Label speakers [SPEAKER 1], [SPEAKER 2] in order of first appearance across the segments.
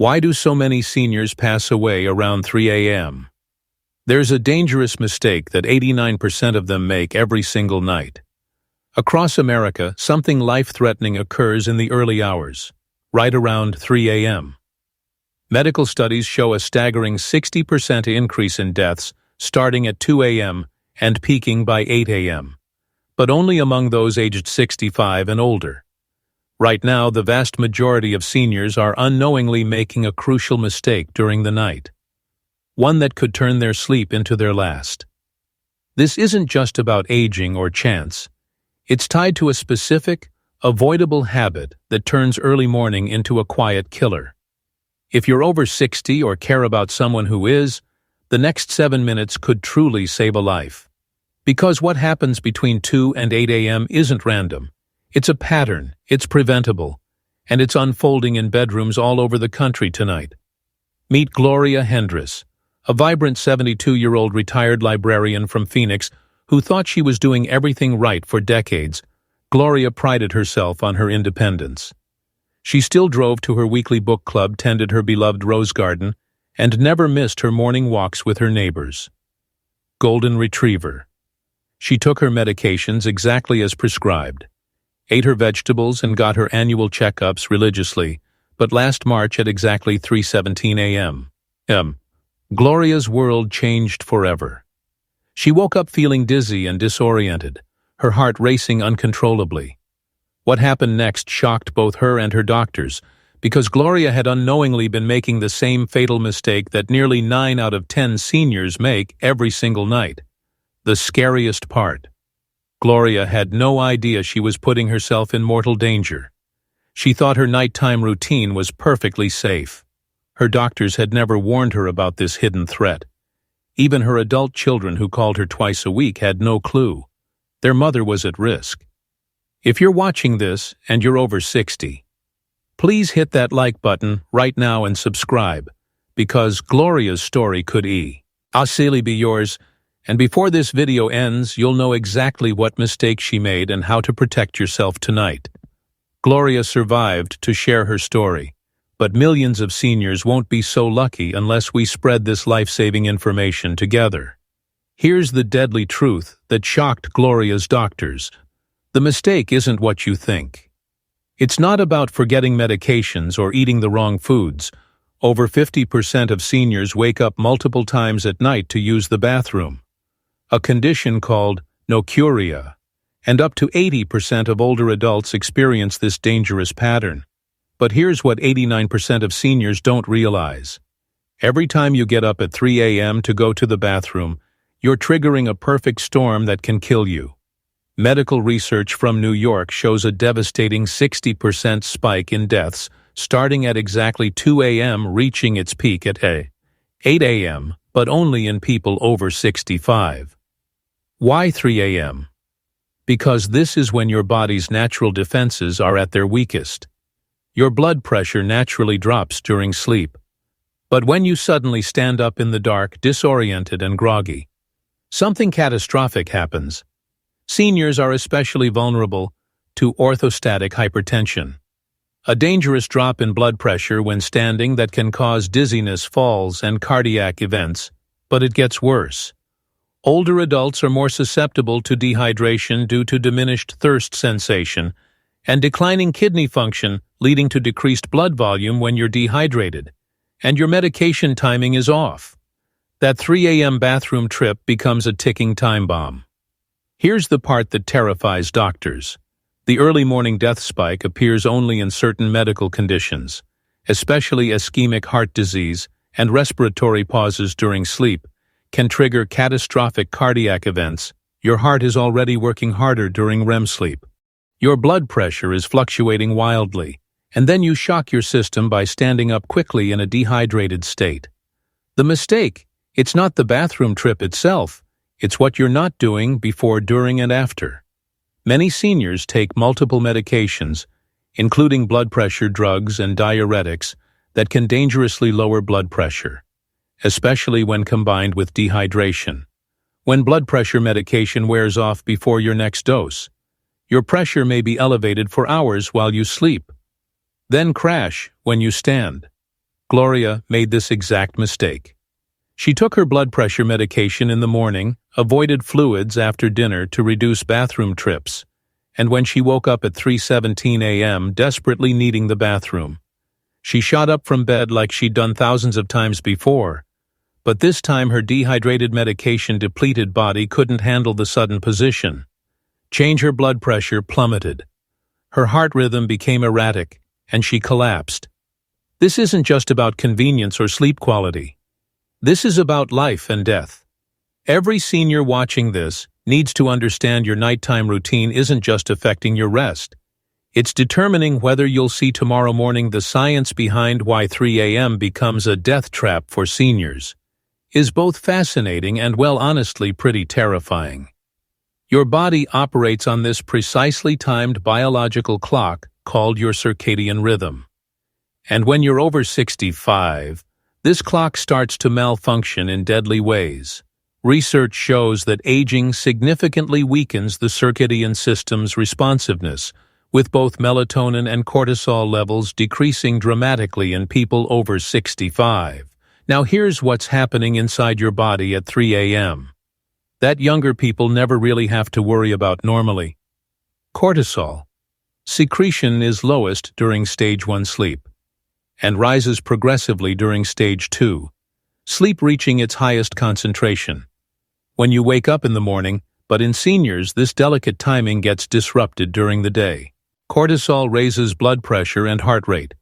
[SPEAKER 1] Why do so many seniors pass away around 3 a.m.? There's a dangerous mistake that 89% of them make every single night. Across America, something life-threatening occurs in the early hours, right around 3 a.m. Medical studies show a staggering 60% increase in deaths starting at 2 a.m. and peaking by 8 a.m., but only among those aged 65 and older. Right now, the vast majority of seniors are unknowingly making a crucial mistake during the night, one that could turn their sleep into their last. This isn't just about aging or chance. It's tied to a specific, avoidable habit that turns early morning into a quiet killer. If you're over 60 or care about someone who is, the next 7 minutes could truly save a life. Because what happens between 2 and 8 a.m. isn't random. It's a pattern, it's preventable, and it's unfolding in bedrooms all over the country tonight. Meet Gloria, a vibrant 72-year-old retired librarian from Phoenix who thought she was doing everything right for decades. Gloria prided herself on her independence. She still drove to her weekly book club, tended her beloved rose garden, and never missed her morning walks with her neighbors. Golden Retriever. She took her medications exactly as prescribed, ate her vegetables and got her annual checkups religiously, but last March at exactly 3:17 a.m. Gloria's world changed forever. She woke up feeling dizzy and disoriented, her heart racing uncontrollably. What happened next shocked both her and her doctors, because Gloria had unknowingly been making the same fatal mistake that nearly 9 out of 10 seniors make every single night. The scariest part. Gloria had no idea she was putting herself in mortal danger. She thought her nighttime routine was perfectly safe. Her doctors had never warned her about this hidden threat. Even her adult children who called her twice a week had no clue. Their mother was at risk. If you're watching this and you're over 60, please hit that like button right now and subscribe, because Gloria's story could easily be yours. And before this video ends, you'll know exactly what mistake she made and how to protect yourself tonight. Gloria survived to share her story, but millions of seniors won't be so lucky unless we spread this life-saving information together. Here's the deadly truth that shocked Gloria's doctors. The mistake isn't what you think. It's not about forgetting medications or eating the wrong foods. Over 50% of seniors wake up multiple times at night to use the bathroom, a condition called nocuria, and up to 80% of older adults experience this dangerous pattern. But here's what 89% of seniors don't realize. Every time you get up at 3 a.m. to go to the bathroom, you're triggering a perfect storm that can kill you. Medical research from New York shows a devastating 60% spike in deaths starting at exactly 2 a.m., reaching its peak at 8 a.m., but only in people over 65. Why 3 a.m.? Because this is when your body's natural defenses are at their weakest. Your blood pressure naturally drops during sleep. But when you suddenly stand up in the dark, disoriented and groggy, something catastrophic happens. Seniors are especially vulnerable to orthostatic hypertension, a dangerous drop in blood pressure when standing that can cause dizziness, falls, and cardiac events. But it gets worse. Older adults are more susceptible to dehydration due to diminished thirst sensation and declining kidney function, leading to decreased blood volume when you're dehydrated, and your medication timing is off. That 3 a.m. bathroom trip becomes a ticking time bomb. Here's the part that terrifies doctors. The early morning death spike appears only in certain medical conditions, especially ischemic heart disease and respiratory pauses during sleep can trigger catastrophic cardiac events. Your heart is already working harder during REM sleep. Your blood pressure is fluctuating wildly, and then you shock your system by standing up quickly in a dehydrated state. The mistake, it's not the bathroom trip itself, it's what you're not doing before, during, and after. Many seniors take multiple medications, including blood pressure drugs and diuretics, that can dangerously lower blood pressure, especially when combined with dehydration. When blood pressure medication wears off before your next dose, your pressure may be elevated for hours while you sleep, then crash when you stand. Gloria made this exact mistake. She took her blood pressure medication in the morning, avoided fluids after dinner to reduce bathroom trips, and when she woke up at 3:17 a.m. desperately needing the bathroom, she shot up from bed like she'd done thousands of times before, but this time her dehydrated medication-depleted body couldn't handle the sudden position. Her blood pressure plummeted. Her heart rhythm became erratic, and she collapsed. This isn't just about convenience or sleep quality. This is about life and death. Every senior watching this needs to understand your nighttime routine isn't just affecting your rest. It's determining whether you'll see tomorrow morning. The science behind why 3 a.m. becomes a death trap for seniors is both fascinating and, well, honestly, pretty terrifying. Your body operates on this precisely timed biological clock called your circadian rhythm. And when you're over 65, this clock starts to malfunction in deadly ways. Research shows that aging significantly weakens the circadian system's responsiveness, with both melatonin and cortisol levels decreasing dramatically in people over 65. Now here's what's happening inside your body at 3 a.m. that younger people never really have to worry about normally. Cortisol secretion is lowest during stage 1 sleep and rises progressively during stage 2, sleep reaching its highest concentration when you wake up in the morning, but in seniors this delicate timing gets disrupted during the day. Cortisol raises blood pressure and heart rate,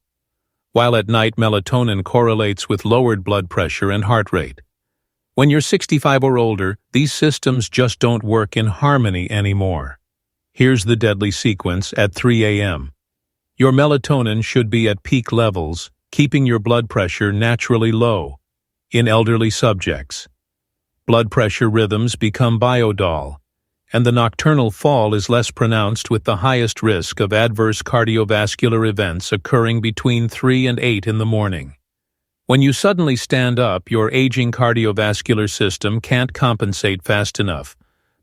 [SPEAKER 1] while at night melatonin correlates with lowered blood pressure and heart rate. When you're 65 or older, these systems just don't work in harmony anymore. Here's the deadly sequence at 3 a.m. Your melatonin should be at peak levels, keeping your blood pressure naturally low. In elderly subjects, blood pressure rhythms become biodull, and the nocturnal fall is less pronounced, with the highest risk of adverse cardiovascular events occurring between 3 and 8 in the morning. When you suddenly stand up, your aging cardiovascular system can't compensate fast enough,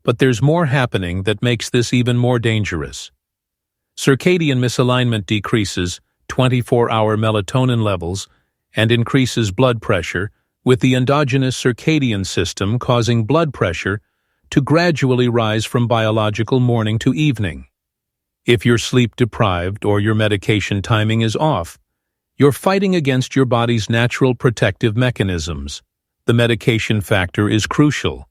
[SPEAKER 1] but there's more happening that makes this even more dangerous. Circadian misalignment decreases 24-hour melatonin levels and increases blood pressure, with the endogenous circadian system causing blood pressure to gradually rise from biological morning to evening. If you're sleep-deprived or your medication timing is off, you're fighting against your body's natural protective mechanisms. The medication factor is crucial.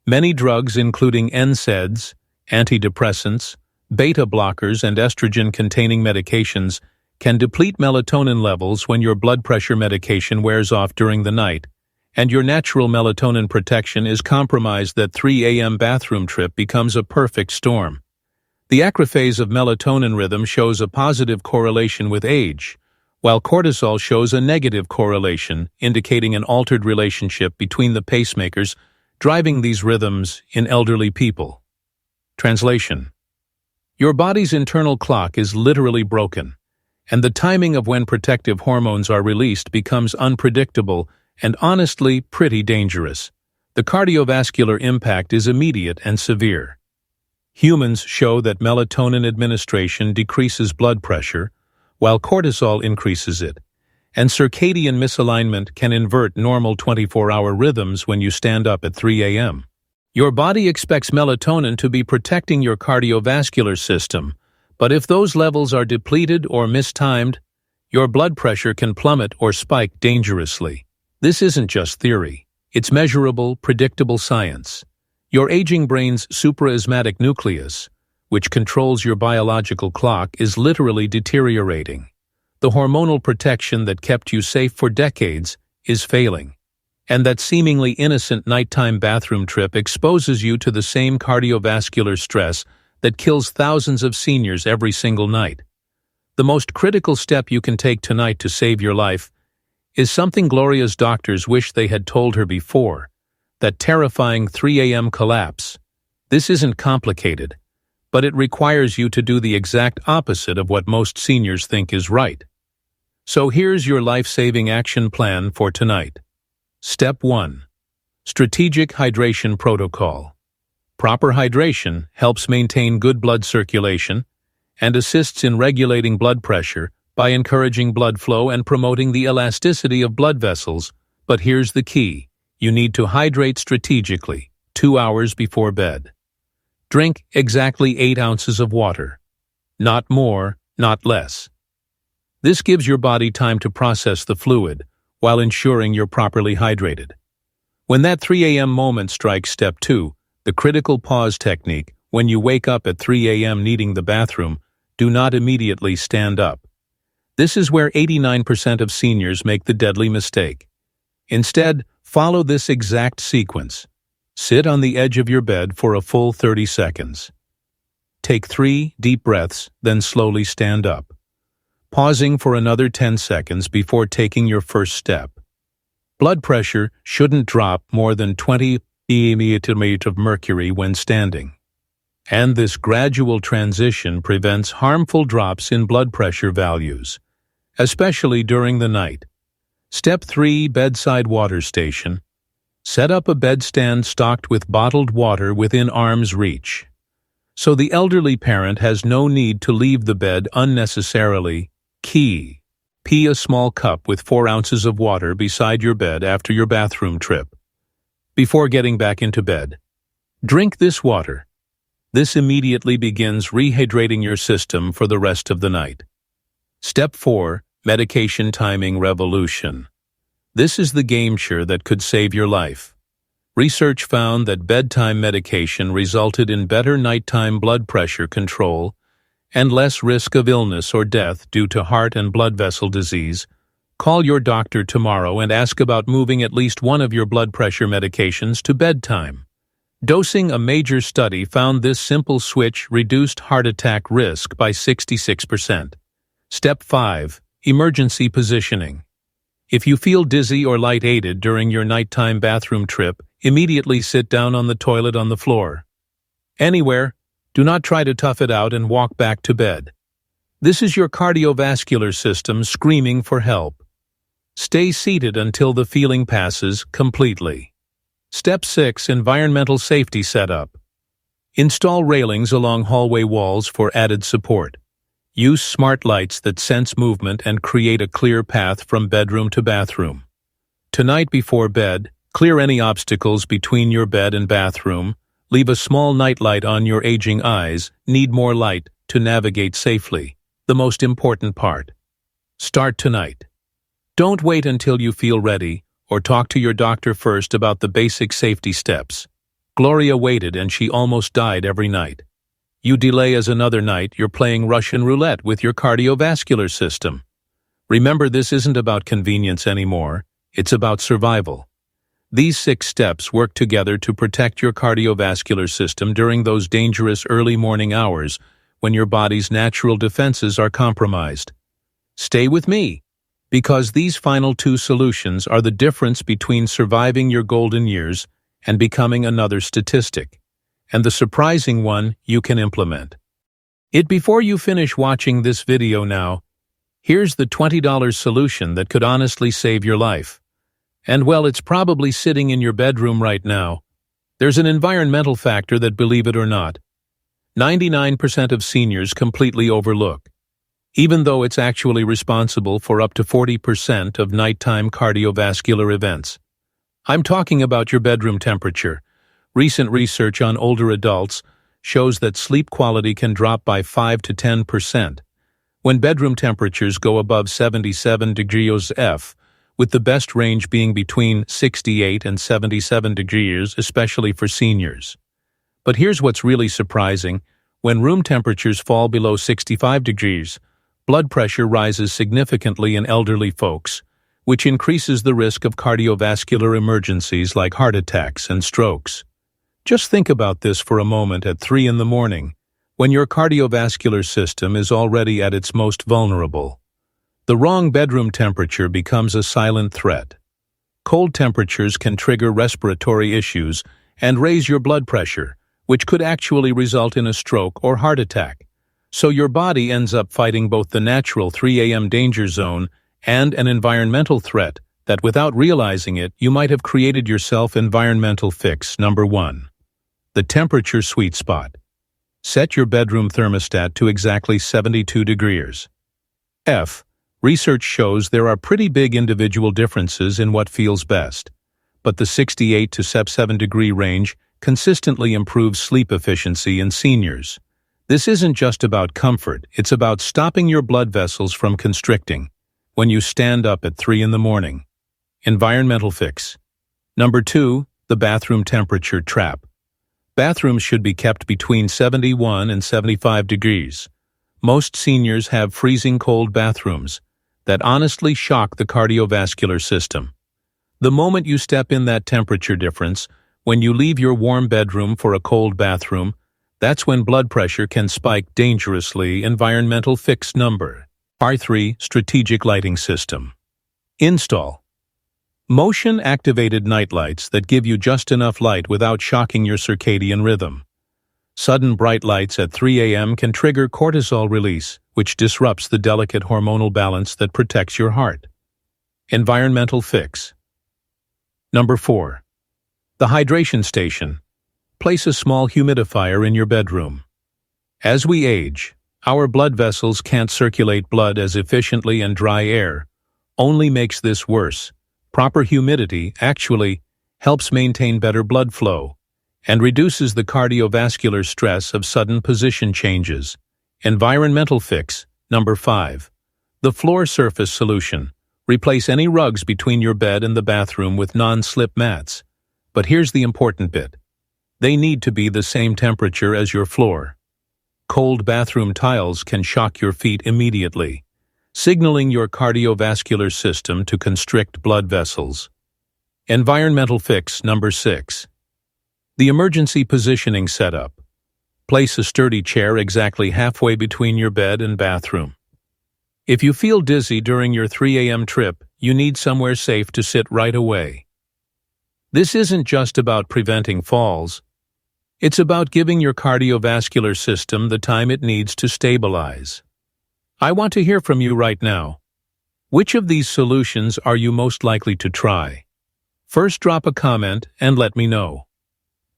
[SPEAKER 1] Many drugs, including NSAIDs, antidepressants, beta blockers, and estrogen-containing medications, can deplete melatonin levels when your blood pressure medication wears off during the night, and your natural melatonin protection is compromised. That 3 a.m. bathroom trip becomes a perfect storm. The acrophase of melatonin rhythm shows a positive correlation with age, while cortisol shows a negative correlation, indicating an altered relationship between the pacemakers driving these rhythms in elderly people. Translation: your body's internal clock is literally broken, and the timing of when protective hormones are released becomes unpredictable and honestly pretty dangerous. The cardiovascular impact is immediate and severe. Humans show that melatonin administration decreases blood pressure, while cortisol increases it, and circadian misalignment can invert normal 24-hour rhythms when you stand up at 3 a.m. Your body expects melatonin to be protecting your cardiovascular system, but if those levels are depleted or mistimed, your blood pressure can plummet or spike dangerously. This isn't just theory. It's measurable, predictable science. Your aging brain's suprachiasmatic nucleus, which controls your biological clock, is literally deteriorating. The hormonal protection that kept you safe for decades is failing, and that seemingly innocent nighttime bathroom trip exposes you to the same cardiovascular stress that kills thousands of seniors every single night. The most critical step you can take tonight to save your life is something Gloria's doctors wish they had told her before: that terrifying 3 a.m. collapse. This isn't complicated, but it requires you to do the exact opposite of what most seniors think is right. So here's your life-saving action plan for tonight. Step 1. Strategic hydration protocol. Proper hydration helps maintain good blood circulation and assists in regulating blood pressure, by encouraging blood flow and promoting the elasticity of blood vessels. But here's the key. You need to hydrate strategically, 2 hours before bed. Drink exactly 8 ounces of water. Not more, not less. This gives your body time to process the fluid, while ensuring you're properly hydrated. When that 3 a.m. moment strikes step 2, the critical pause technique, when you wake up at 3 a.m. needing the bathroom, do not immediately stand up. This is where 89% of seniors make the deadly mistake. Instead, follow this exact sequence. Sit on the edge of your bed for a full 30 seconds. Take 3 deep breaths, then slowly stand up, pausing for another 10 seconds before taking your first step. Blood pressure shouldn't drop more than 20 mmHg of mercury when standing. And this gradual transition prevents harmful drops in blood pressure values, especially during the night. Step 3. Bedside water station. Set up a bedstand stocked with bottled water within arm's reach, so the elderly parent has no need to leave the bed unnecessarily. Key. Pee a small cup with 4 ounces of water beside your bed after your bathroom trip. Before getting back into bed, drink this water. This immediately begins rehydrating your system for the rest of the night. Step 4. Medication timing revolution. This is the game changer that could save your life. Research found that bedtime medication resulted in better nighttime blood pressure control and less risk of illness or death due to heart and blood vessel disease. Call your doctor tomorrow and ask about moving at least one of your blood pressure medications to bedtime. Dosing. A major study found this simple switch reduced heart attack risk by 66%. Step 5. Emergency positioning. If you feel dizzy or lightheaded during your nighttime bathroom trip, immediately sit down on the toilet on the floor. Anywhere. Do not try to tough it out and walk back to bed. This is your cardiovascular system screaming for help. Stay seated until the feeling passes completely. Step 6. Environmental safety setup. Install railings along hallway walls for added support. Use smart lights that sense movement and create a clear path from bedroom to bathroom. Tonight before bed, clear any obstacles between your bed and bathroom. Leave a small nightlight on. Your aging eyes need more light to navigate safely. The most important part. Start tonight. Don't wait until you feel ready, or talk to your doctor first about the basic safety steps. Gloria waited and she almost died every night. You delay as another night, you're playing Russian roulette with your cardiovascular system. Remember, this isn't about convenience anymore, it's about survival. These 6 steps work together to protect your cardiovascular system during those dangerous early morning hours when your body's natural defenses are compromised. Stay with me, because these final 2 solutions are the difference between surviving your golden years and becoming another statistic, and the surprising one you can implement. Before you finish watching this video now, here's the $20 solution that could honestly save your life. And well, it's probably sitting in your bedroom right now. There's an environmental factor that, believe it or not, 99% of seniors completely overlook, even though it's actually responsible for up to 40% of nighttime cardiovascular events. I'm talking about your bedroom temperature. Recent research on older adults shows that sleep quality can drop by 5 to 10% when bedroom temperatures go above 77 degrees F, with the best range being between 68 and 77 degrees, especially for seniors. But here's what's really surprising. When room temperatures fall below 65 degrees, blood pressure rises significantly in elderly folks, which increases the risk of cardiovascular emergencies like heart attacks and strokes. Just think about this for a moment at 3 in the morning, when your cardiovascular system is already at its most vulnerable. The wrong bedroom temperature becomes a silent threat. Cold temperatures can trigger respiratory issues and raise your blood pressure, which could actually result in a stroke or heart attack. So your body ends up fighting both the natural 3 a.m. danger zone and an environmental threat that, without realizing it, you might have created yourself. Environmental fix number 1. The temperature sweet spot. Set your bedroom thermostat to exactly 72 degrees. F. Research shows there are pretty big individual differences in what feels best, but the 68 to 77 degree range consistently improves sleep efficiency in seniors. This isn't just about comfort, it's about stopping your blood vessels from constricting when you stand up at 3 in the morning. Environmental fix. Number 2, the bathroom temperature trap. Bathrooms should be kept between 71 and 75 degrees. Most seniors have freezing cold bathrooms that honestly shock the cardiovascular system. The moment you step in that temperature difference, when you leave your warm bedroom for a cold bathroom, that's when blood pressure can spike dangerously. Environmental fix number R3, strategic lighting system. Install motion-activated nightlights that give you just enough light without shocking your circadian rhythm. Sudden bright lights at 3 a.m. can trigger cortisol release, which disrupts the delicate hormonal balance that protects your heart. Environmental fix. Number 4. The hydration station. Place a small humidifier in your bedroom. As we age, our blood vessels can't circulate blood as efficiently, and dry air only makes this worse. Proper humidity actually helps maintain better blood flow and reduces the cardiovascular stress of sudden position changes. Environmental fix. Number 5. The floor surface solution. Replace any rugs between your bed and the bathroom with non-slip mats. But here's the important bit. They need to be the same temperature as your floor. Cold bathroom tiles can shock your feet immediately, signaling your cardiovascular system to constrict blood vessels. Environmental fix. Number 6. The emergency positioning setup. Place a sturdy chair exactly halfway between your bed and bathroom. If you feel dizzy during your 3 a.m. trip, you need somewhere safe to sit right away. This isn't just about preventing falls. It's about giving your cardiovascular system the time it needs to stabilize. I want to hear from you right now. Which of these solutions are you most likely to try? First, drop a comment and let me know.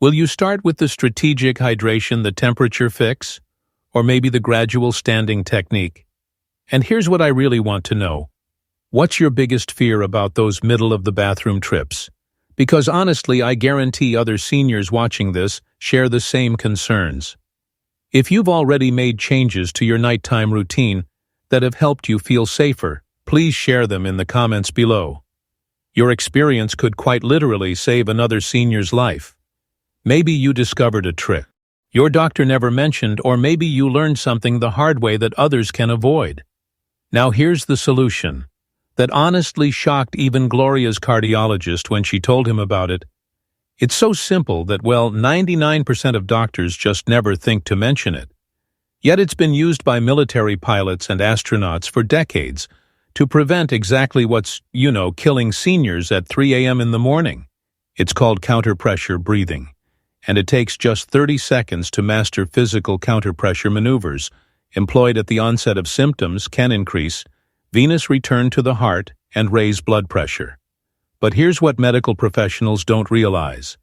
[SPEAKER 1] Will you start with the strategic hydration, the temperature fix, or maybe the gradual standing technique? And here's what I really want to know. What's your biggest fear about those middle-of-the-bathroom trips? Because honestly, I guarantee other seniors watching this share the same concerns. If you've already made changes to your nighttime routine that have helped you feel safer, please share them in the comments below. Your experience could quite literally save another senior's life. Maybe you discovered a trick your doctor never mentioned, or maybe you learned something the hard way that others can avoid. Now here's the solution that honestly shocked even Gloria's cardiologist when she told him about it. It's so simple that, well, 99% of doctors just never think to mention it. Yet it's been used by military pilots and astronauts for decades to prevent exactly what's, killing seniors at 3 a.m. in the morning. It's called counterpressure breathing, and it takes just 30 seconds to master physical counterpressure maneuvers employed at the onset of symptoms can increase venous return to the heart and raise blood pressure. But here's what medical professionals don't realize.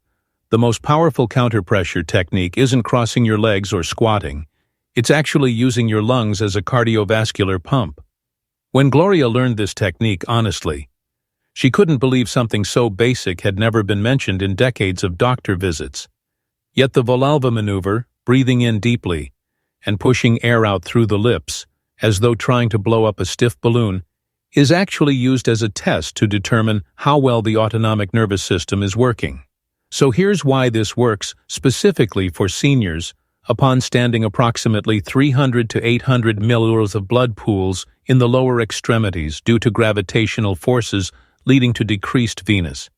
[SPEAKER 1] The most powerful counterpressure technique isn't crossing your legs or squatting. It's actually using your lungs as a cardiovascular pump. When Gloria learned this technique, honestly, she couldn't believe something so basic had never been mentioned in decades of doctor visits. Yet the Valsalva maneuver, breathing in deeply and pushing air out through the lips, as though trying to blow up a stiff balloon, is actually used as a test to determine how well the autonomic nervous system is working. So here's why this works specifically for seniors upon standing approximately 300 to 800 milliliters of blood pools in the lower extremities due to gravitational forces leading to decreased venous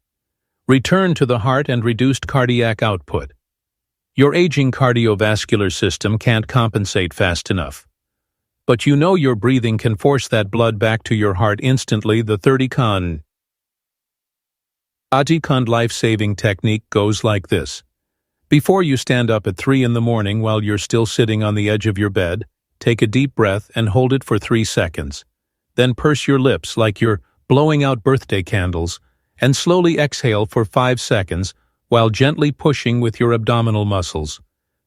[SPEAKER 1] return to the heart and reduced cardiac output. Your aging cardiovascular system can't compensate fast enough. But your breathing can force that blood back to your heart instantly. The 30-second life-saving technique goes like this. Before you stand up at 3 in the morning while you're still sitting on the edge of your bed, take a deep breath and hold it for 3 seconds. Then purse your lips like you're blowing out birthday candles and slowly exhale for 5 seconds while gently pushing with your abdominal muscles.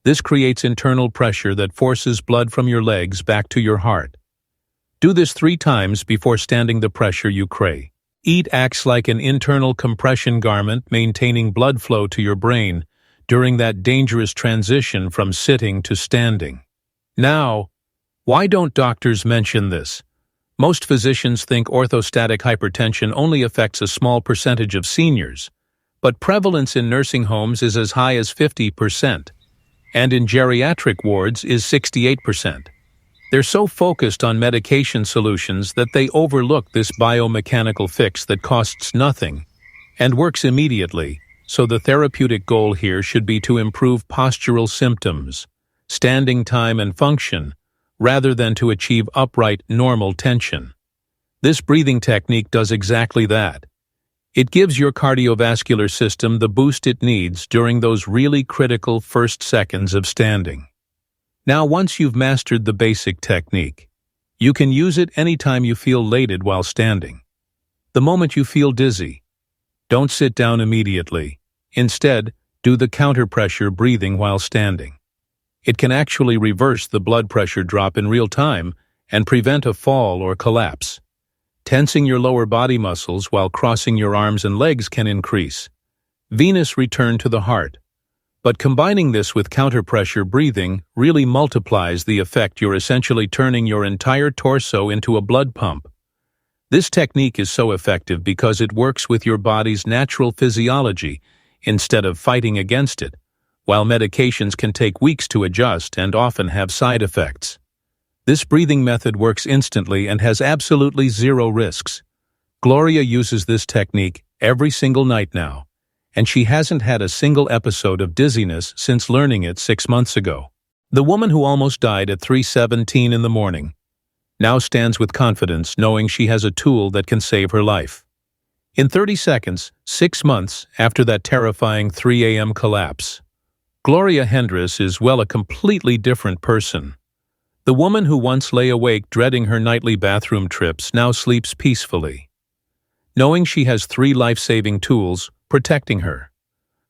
[SPEAKER 1] This creates internal pressure that forces blood from your legs back to your heart. Do this 3 times before standing the pressure you crave. EAT acts like an internal compression garment, maintaining blood flow to your brain during that dangerous transition from sitting to standing. Now, why don't doctors mention this? Most physicians think orthostatic hypertension only affects a small percentage of seniors, but prevalence in nursing homes is as high as 50%, and in geriatric wards is 68%. They're so focused on medication solutions that they overlook this biomechanical fix that costs nothing and works immediately, so the therapeutic goal here should be to improve postural symptoms, standing time and function, rather than to achieve upright, normal tension. This breathing technique does exactly that. It gives your cardiovascular system the boost it needs during those really critical first seconds of standing. Now, once you've mastered the basic technique, you can use it anytime you feel elated while standing. The moment you feel dizzy, don't sit down immediately. Instead, do the counter-pressure breathing while standing. It can actually reverse the blood pressure drop in real time and prevent a fall or collapse. Tensing your lower body muscles while crossing your arms and legs can increase venous return to the heart. But combining this with counter-pressure breathing really multiplies the effect. You're essentially turning your entire torso into a blood pump. This technique is so effective because it works with your body's natural physiology instead of fighting against it, while medications can take weeks to adjust and often have side effects. This breathing method works instantly and has absolutely zero risks. Gloria uses this technique every single night now, and she hasn't had a single episode of dizziness since learning it 6 months ago. The woman who almost died at 3:17 in the morning now stands with confidence, knowing she has a tool that can save her life. In 30 seconds, 6 months after that terrifying 3 a.m. collapse, Gloria Hendris is, well, a completely different person. The woman who once lay awake dreading her nightly bathroom trips now sleeps peacefully, knowing she has 3 life-saving tools protecting her.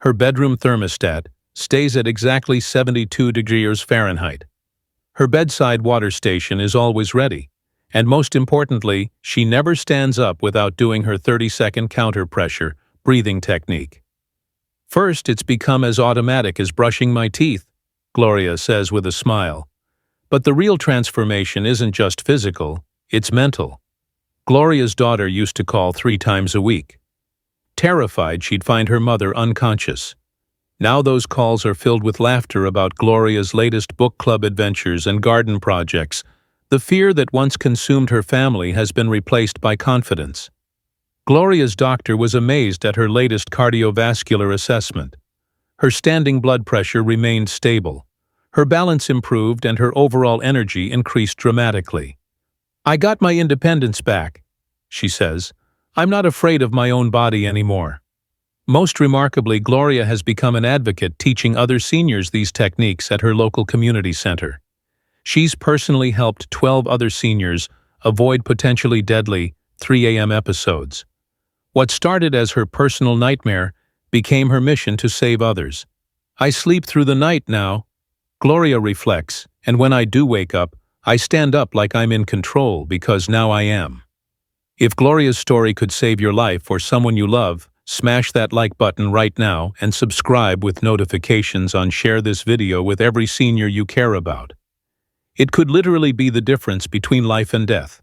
[SPEAKER 1] Her bedroom thermostat stays at exactly 72 degrees Fahrenheit. Her bedside water station is always ready, and most importantly, she never stands up without doing her 30-second counter-pressure breathing technique. First, it's become as automatic as brushing my teeth, Gloria says with a smile. But the real transformation isn't just physical, it's mental. Gloria's daughter used to call 3 times a week, terrified she'd find her mother unconscious. Now those calls are filled with laughter about Gloria's latest book club adventures and garden projects. The fear that once consumed her family has been replaced by confidence. Gloria's doctor was amazed at her latest cardiovascular assessment. Her standing blood pressure remained stable. Her balance improved and her overall energy increased dramatically. "I got my independence back," she says. "I'm not afraid of my own body anymore." Most remarkably, Gloria has become an advocate teaching other seniors these techniques at her local community center. She's personally helped 12 other seniors avoid potentially deadly 3 a.m. episodes. What started as her personal nightmare became her mission to save others. "I sleep through the night now," Gloria reflects, "and when I do wake up, I stand up like I'm in control because now I am." If Gloria's story could save your life or someone you love, smash that like button right now and subscribe with notifications on. Share this video with every senior you care about. It could literally be the difference between life and death.